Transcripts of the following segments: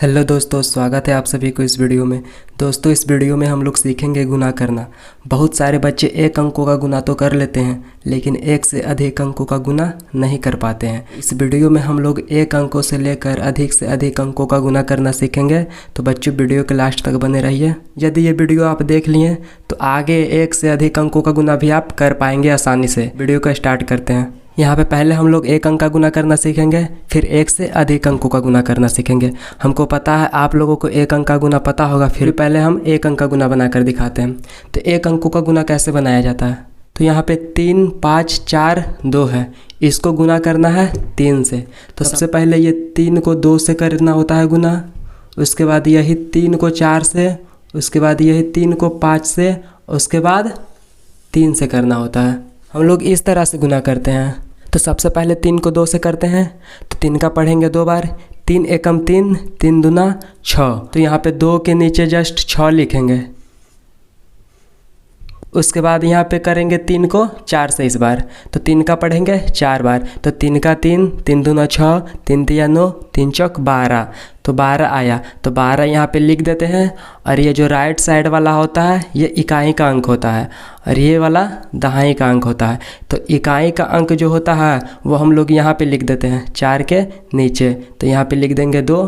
Hello दोस्तों, स्वागत है आप सभी को इस वीडियो में। दोस्तों, इस वीडियो में हम लोग सीखेंगे गुना करना। बहुत सारे बच्चे एक अंकों का गुना तो कर लेते हैं, लेकिन एक से अधिक अंकों का गुना नहीं कर पाते हैं। इस वीडियो में हम लोग एक अंकों से लेकर अधिक से अधिक अंकों का गुना करना सीखेंगे। तो बच्चों, वीडियो के लास्ट तक बने रहिए। यदि ये वीडियो आप देख लिए तो आगे एक से अधिक अंकों का गुना भी आप कर पाएंगे आसानी से। वीडियो को स्टार्ट करते हैं। यहाँ पे पहले हम लोग एक अंक का गुना करना सीखेंगे, फिर एक से अधिक अंकों का गुना करना सीखेंगे। हमको पता है आप लोगों को एक अंक का गुना पता होगा, फिर पहले हम एक अंक का गुना बनाकर दिखाते हैं। तो एक अंकों का गुना कैसे बनाया जाता है? तो यहाँ पे 3, 5, 4, 2 है, इसको गुना करना है 3 से। तो सबसे पहले ये 3 को 2 से करना होता है गुना, उसके बाद यही 3 को 4 से, उसके बाद यही 3 को 5 से, उसके बाद 3 से करना होता है। हम लोग इस तरह से गुना करते हैं। तो सबसे पहले 3 को 2 से करते हैं, तो 3 का पढ़ेंगे 2 बार। 3 एकम 3, 3 दूना 6। तो यहाँ पे 2 के नीचे जस्ट 6 लिखेंगे। उसके बाद यहाँ पे करेंगे 3 को 4 से इस बार, तो 3 का पढ़ेंगे 4 बार। तो 3 का 3, 3 दूना 6, 3 तिया 9, 3 चौक 12। तो 12 आया, तो 12 यहाँ पे लिख देते हैं। और ये जो राइट साइड वाला होता है ये इकाई का अंक होता है, और ये वाला दहाई का अंक होता है। तो इकाई का अंक जो होता है वो हम लोग यहाँ पे लिख देते हैं 4 के नीचे। तो यहाँ पे लिख देंगे 2,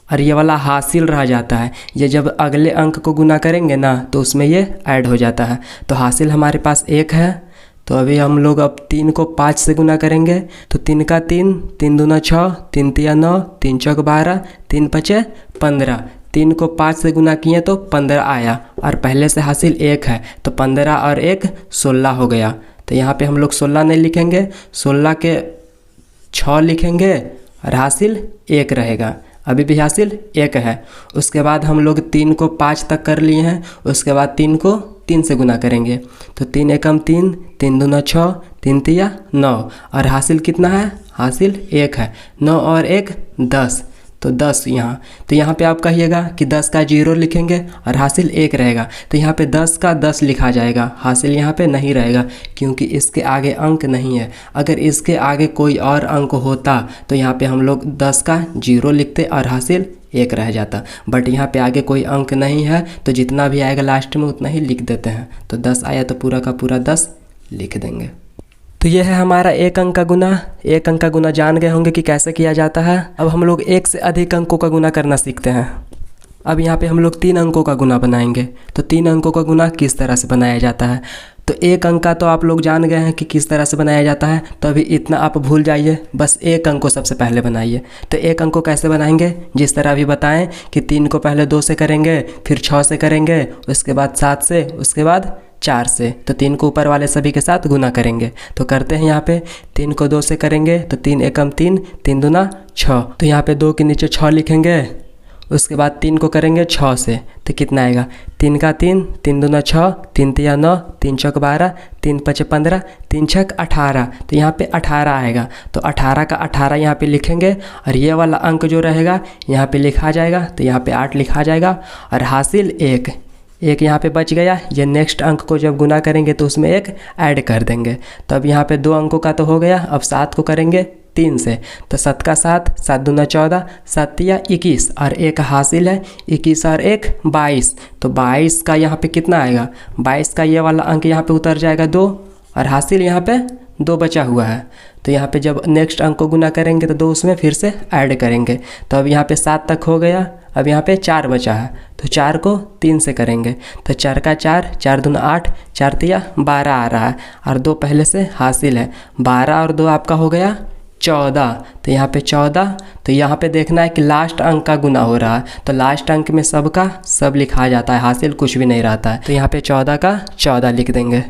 और ये वाला हासिल रह जाता है। ये जब अगले अंक को गुना करेंगे ना तो उसमें ये ऐड हो जाता है। तो हासिल हमारे पास 1 है। तो अभी हम लोग अब 3 को 5 से गुना करेंगे। तो 3 का 3, 3 दूना 6, 3 तिया 9, 3 चौक 12, 3 पचे 15। 3 को 5 से गुना किए तो 15 आया, और पहले से हासिल 1 है, तो 15 और 1 16 हो गया। तो यहाँ पे हम लोग 16 नहीं लिखेंगे, 16 के 6 लिखेंगे, और हासिल 1 रहेगा। अभी भी हासिल 1 है। उसके बाद हम लोग 3 को 5 तक कर लिए हैं। उसके बाद 3 को 3 से गुना करेंगे। तो 3 एकम 3, 3 दूना 6, 3 तिया 9, और हासिल कितना है? हासिल 1 है। 9 और 1 10, तो 10 यहाँ। तो यहाँ पे आप कहिएगा कि 10 का 0 लिखेंगे और हासिल 1 रहेगा। तो यहाँ पे 10 का 10 लिखा जाएगा, हासिल यहाँ पे नहीं रहेगा, क्योंकि इसके आगे अंक नहीं है। अगर इसके आगे कोई और अंक होता तो यहाँ पे हम लोग 10 का 0 लिखते और हासिल 1 रह जाता। बट यहाँ पे आगे कोई अंक नहीं है, तो जितना भी आएगा लास्ट में उतना ही लिख देते हैं। तो 10 आया तो पूरा का पूरा 10 लिख देंगे। तो यह है हमारा एक अंक का गुना। एक अंक का गुना जान गए होंगे कि कैसे किया जाता है। अब हम लोग एक से अधिक अंकों का गुना करना सीखते हैं। अब यहाँ पे हम लोग 3 अंकों का गुना बनाएंगे। तो 3 अंकों का गुना किस तरह से बनाया जाता है? तो एक अंक का तो आप लोग जान गए हैं कि किस तरह से बनाया जाता है, तो अभी इतना आप भूल जाइए, बस एक अंक को सबसे पहले बनाइए। तो एक अंक को कैसे बनाएंगे? जिस तरह अभी बताएं कि 3 को पहले 2 से करेंगे, फिर 6 से करेंगे, उसके बाद 7 से, उसके बाद 4 से। तो 3 को ऊपर वाले सभी के साथ गुना करेंगे। तो करते हैं यहाँ पे 3 को 2 से करेंगे, तो 3 एकम 3, 3 दूना 6। तो यहाँ पे 2 के नीचे 6 लिखेंगे। उसके बाद 3 को करेंगे 6 से, तो कितना आएगा? 3 का 3, 3 दूना 6, 3 तिया 9, 3 चौक 12, 3 पचे 15, 3 छक 18। तो यहाँ पे 18 आएगा। तो 18 का 18 यहाँ पे लिखेंगे, और ये वाला अंक जो रहेगा यहाँ पे लिखा जाएगा। तो यहाँ पे 8 लिखा जाएगा, और हासिल 1 यहाँ पे बच गया। ये नेक्स्ट अंक को जब गुना करेंगे तो उसमें 1 ऐड कर देंगे। तो अब यहाँ पे 2 अंकों का तो हो गया। अब 7 को करेंगे 3 से, तो 7 का 7, 7 दूना 14, 7 तिया 21, और 1 हासिल है 21 और 1 22। तो 22 का यहाँ पे कितना आएगा? 22 का ये वाला अंक यहाँ पे उतर जाएगा 2, और हासिल यहाँ पे 2 बचा हुआ है। तो यहाँ पे जब नेक्स्ट अंक को गुना करेंगे तो 2 उसमें फिर से ऐड करेंगे। तो अब यहाँ पे 7 तक हो गया। अब यहाँ पे 4 बचा है, तो 4 को 3 से करेंगे। तो 4 का 4, 4 दूना 8, 4 तिया 12 आ रहा है, और 2 पहले से हासिल है। 12 और 2 आपका हो गया 14। तो यहाँ पे 14। तो यहाँ पे देखना है कि लास्ट अंक का गुना हो रहा है। तो लास्ट अंक में सबका सब लिखा जाता है, हासिल कुछ भी नहीं रहता है। तो यहाँ पे 14 का 14 लिख देंगे।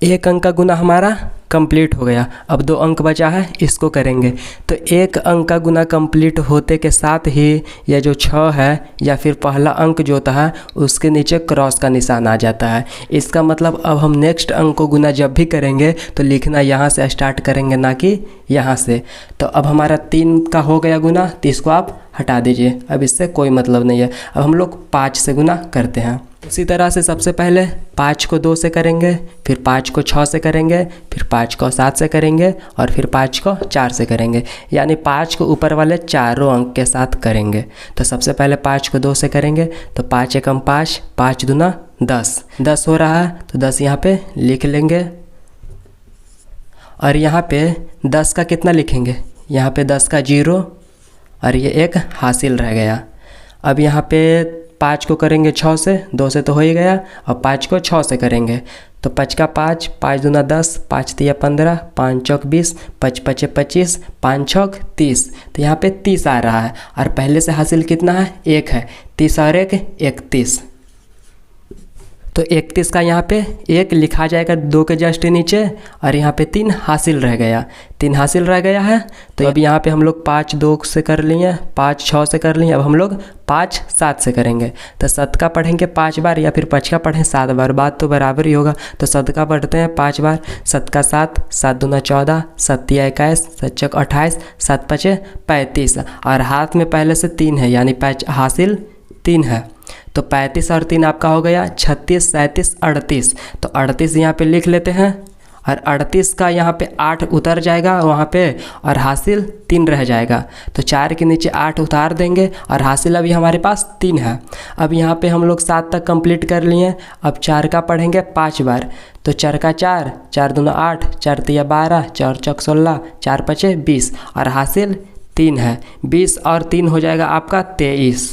एक अंक का गुना हमारा कंप्लीट हो गया। अब 2 अंक बचा है, इसको करेंगे। तो एक अंक का गुना कंप्लीट होते के साथ ही यह जो 6 है या फिर पहला अंक जो होता है उसके नीचे क्रॉस का निशान आ जाता है। इसका मतलब अब हम नेक्स्ट अंक को गुना जब भी करेंगे तो लिखना यहाँ से स्टार्ट करेंगे, ना कि यहाँ से। तो अब हमारा 3 का हो गया गुना, तो इसको आप हटा दीजिए, अब इससे कोई मतलब नहीं है। अब हम लोग 5 से गुना करते हैं। उसी तरह से सबसे पहले 5 को 2 से करेंगे, फिर 5 को 6 से करेंगे, फिर 5 को 7 से करेंगे और फिर 5 को 4 से करेंगे, यानी 5 को ऊपर वाले चारों अंक के साथ करेंगे। तो सबसे पहले 5 को 2 से करेंगे तो 5 एकम 5, 5 दूना 10, 10 हो रहा है तो 10 यहाँ पे लिख लेंगे। और यहाँ पे 10 का कितना लिखेंगे, यहाँ पे 10 का 0 और ये एक हासिल रह गया। अब यहाँ पे 5 को करेंगे 6 से, 2 से तो हो ही गया, और 5 को 6 से करेंगे तो 5 का 5, 5 दूना 10, 5 तिया 15, 5 चौक 20, 5 पचे 25, 5 छौक 30। तो यहाँ पे 30 आ रहा है और पहले से हासिल कितना है, 1 है। 30 और 1 31, तो 31 का यहाँ पे 1 लिखा जाएगा 2 के जस्ट नीचे, और यहाँ पे 3 हासिल रह गया, 3 हासिल रह गया है। तो अब यहाँ पे हम लोग 5 2 से कर लिए, 5 6 से कर लिए, अब हम लोग 5 7 से करेंगे। तो 7 का पढ़ेंगे 5 बार या फिर 5 का पढ़ें 7 बार, बात तो बराबर ही होगा। तो 7 का पढ़ते हैं 5 बार, 7 का 7, 7 दूना 14, 7 तिया 21, 7 चौक 28, 7 पचे 35, और हाथ में पहले से 3 है यानी हासिल 3 है। तो 35 और 3 आपका हो गया 36, 37, 38। तो 38 यहाँ पे लिख लेते हैं, और 38 का यहाँ पे 8 उतर जाएगा वहाँ पे और हासिल 3 रह जाएगा। तो 4 के नीचे 8 उतार देंगे और हासिल अभी हमारे पास 3 है। अब यहाँ पे हम लोग 7 तक कंप्लीट कर लिए। अब 4 का पढ़ेंगे 5 बार, तो 4 का 4, 4 दूना 8, 4 तिया 12, 4 चौक 16, 4 पचे 20, और हासिल 3 है। 20 और 3 हो जाएगा आपका 23,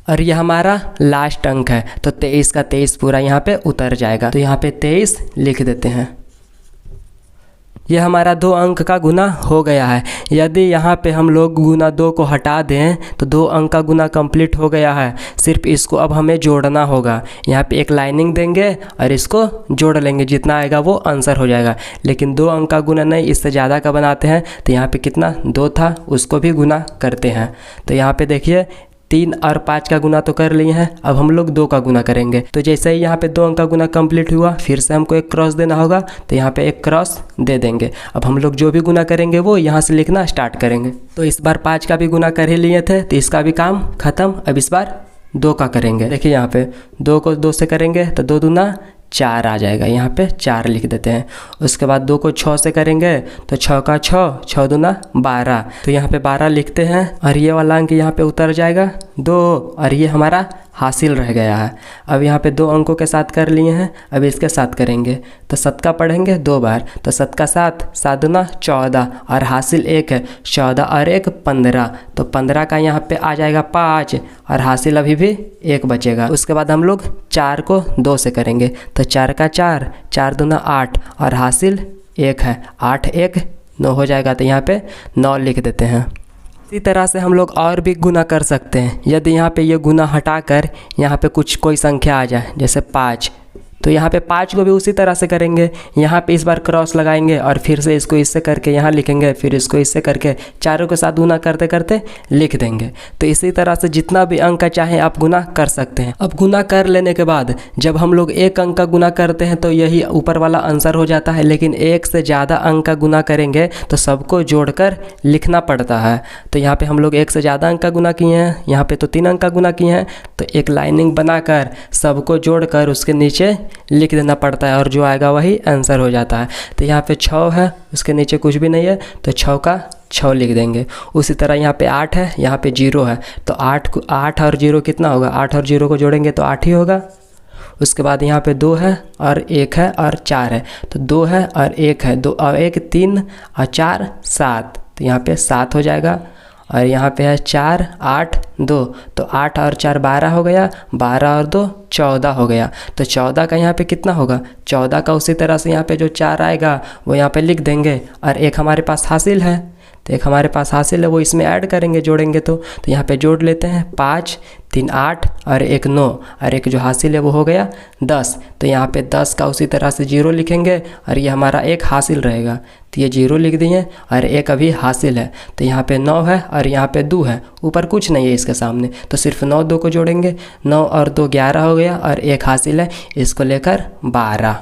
और ये हमारा लास्ट अंक है। तो 23 का 23 पूरा यहाँ पे उतर जाएगा। तो यहाँ पे 23 लिख देते हैं। ये हमारा 2 अंक का गुना हो गया है। यदि यहाँ पे हम लोग गुना 2 को हटा दें तो 2 अंक का गुना कंप्लीट हो गया है। सिर्फ इसको अब हमें जोड़ना होगा। यहाँ पे एक लाइनिंग देंगे और इसको जोड़ लेंगे, जितना आएगा वो आंसर हो जाएगा। लेकिन 2 अंक का गुना नहीं, इससे ज़्यादा का बनाते हैं। तो यहाँ पे कितना 2 था, उसको भी गुना करते हैं। तो यहाँ पे देखिए 3 और 5 का गुना तो कर लिए हैं, अब हम लोग 2 का गुना करेंगे। तो जैसे ही यहाँ पे 2 अंक का गुना कंप्लीट हुआ, फिर से हमको एक क्रॉस देना होगा। तो यहाँ पे एक क्रॉस दे देंगे। अब हम लोग जो भी गुना करेंगे वो यहाँ से लिखना स्टार्ट करेंगे। तो इस बार 5 का भी गुना कर ही लिए थे, तो इसका भी काम खत्म। अब इस बार 2 का करेंगे। देखिए यहाँ पे 2 को 2 से करेंगे तो 2 दूना 4 आ जाएगा, यहाँ पे 4 लिख देते हैं। उसके बाद 2 को 6 से करेंगे तो 6 का 6, 6 दूना 12, तो यहाँ पे 12 लिखते हैं। और ये वाला अंक यहाँ पे उतर जाएगा 2, और ये हमारा हासिल रह गया है। अब यहाँ पे 2 अंकों के साथ कर लिए हैं, अब इसके साथ करेंगे। तो 7 का पढ़ेंगे 2 बार, तो 7 का 7, 7 दूना 14, और हासिल 1 है। 14 और 1 15, तो 15 का यहाँ पे आ जाएगा 5, और हासिल अभी भी 1 बचेगा। उसके बाद हम लोग 4 को 2 से करेंगे, तो 4 का 4, 4 दूना 8, और हासिल 1 है। 8 1 9 हो जाएगा, तो यहाँ पे 9 लिख देते हैं। इसी तरह से हम लोग और भी गुना कर सकते हैं। यदि यहाँ पे ये गुना हटाकर यहाँ पे कोई संख्या आ जाए, जैसे 5, तो यहाँ पे 5 को भी उसी तरह से करेंगे। यहाँ पे इस बार क्रॉस लगाएंगे और फिर से इसको इससे करके यहाँ लिखेंगे, फिर इसको इससे करके चारों के साथ गुना करते करते लिख देंगे। तो इसी तरह से जितना भी अंक चाहे आप गुना कर सकते हैं। अब गुना कर लेने के बाद जब हम लोग 1 अंक का गुना करते हैं तो यही ऊपर वाला आंसर हो जाता है। लेकिन 1 से ज़्यादा अंक का गुना करेंगे तो सबको जोड़कर लिखना पड़ता है। तो यहाँ पर हम लोग 1 से ज़्यादा अंक का गुना किए हैं, यहाँ पर तो 3 अंक का गुना किए हैं। तो एक लाइनिंग बनाकर सबको जोड़कर उसके नीचे लिख देना पड़ता है, और जो आएगा वही आंसर हो जाता है। तो यहाँ पे 6 है, उसके नीचे कुछ भी नहीं है, तो 6 का 6 लिख देंगे। उसी तरह यहाँ पे 8 है, यहाँ पे 0 है, तो 8 और 0 कितना होगा, 8 और 0 को जोड़ेंगे तो 8 ही होगा। उसके बाद यहाँ पे 2 है और 1 है और 4 है, तो 2 है और 1 है, 2 और 1 3 और 4 7, तो यहाँ पे 7 हो जाएगा। और यहाँ पे है 4 8 2, तो 8 और 4 12 हो गया, 12 और 2 14 हो गया। तो 14 का यहाँ पे कितना होगा, 14 का उसी तरह से यहाँ पे जो 4 आएगा वो यहाँ पे लिख देंगे। और एक हमारे पास हासिल है, तो एक हमारे पास हासिल है, वो इसमें ऐड करेंगे जोड़ेंगे। तो यहाँ पे जोड़ लेते हैं 5 3 8 और 1 9, और एक जो हासिल है वो हो गया 10। तो यहाँ पे 10 का उसी तरह से 0 लिखेंगे, और ये हमारा 1 हासिल रहेगा, तो ये 0 लिख दिए, और 1 अभी हासिल है। तो यहाँ पे 9 है और यहाँ पे 2 है, ऊपर कुछ नहीं है इसके सामने, तो सिर्फ 9 2 को जोड़ेंगे, 9 और 2 11 हो गया, और 1 हासिल है, इसको लेकर 12।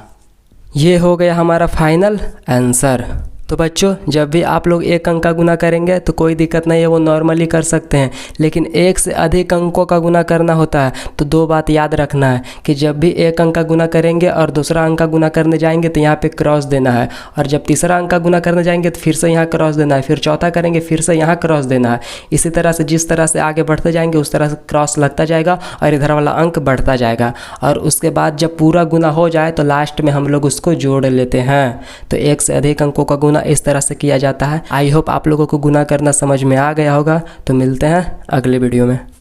ये हो गया हमारा फाइनल आंसर। तो बच्चों जब भी आप लोग एक अंक का गुना करेंगे तो कोई दिक्कत नहीं है, वो नॉर्मली कर सकते हैं। लेकिन एक से अधिक अंकों का गुना करना होता है तो दो बात याद रखना है कि जब भी एक अंक का गुना करेंगे और दूसरा अंक का गुना करने जाएंगे तो यहाँ पे क्रॉस देना है, और जब तीसरा अंक का गुना करने जाएंगे तो फिर से यहाँ क्रॉस देना है, फिर चौथा करेंगे फिर से यहाँ क्रॉस देना है। इसी तरह से जिस तरह से आगे बढ़ते जाएंगे उस तरह से क्रॉस लगता जाएगा और इधर वाला अंक बढ़ता जाएगा। और उसके बाद जब पूरा गुना हो जाए तो लास्ट में हम लोग उसको जोड़ लेते हैं। तो एक से अधिक अंकों का गुना इस तरह से किया जाता है। आई होप आप लोगों को गुना करना समझ में आ गया होगा। तो मिलते हैं अगले वीडियो में।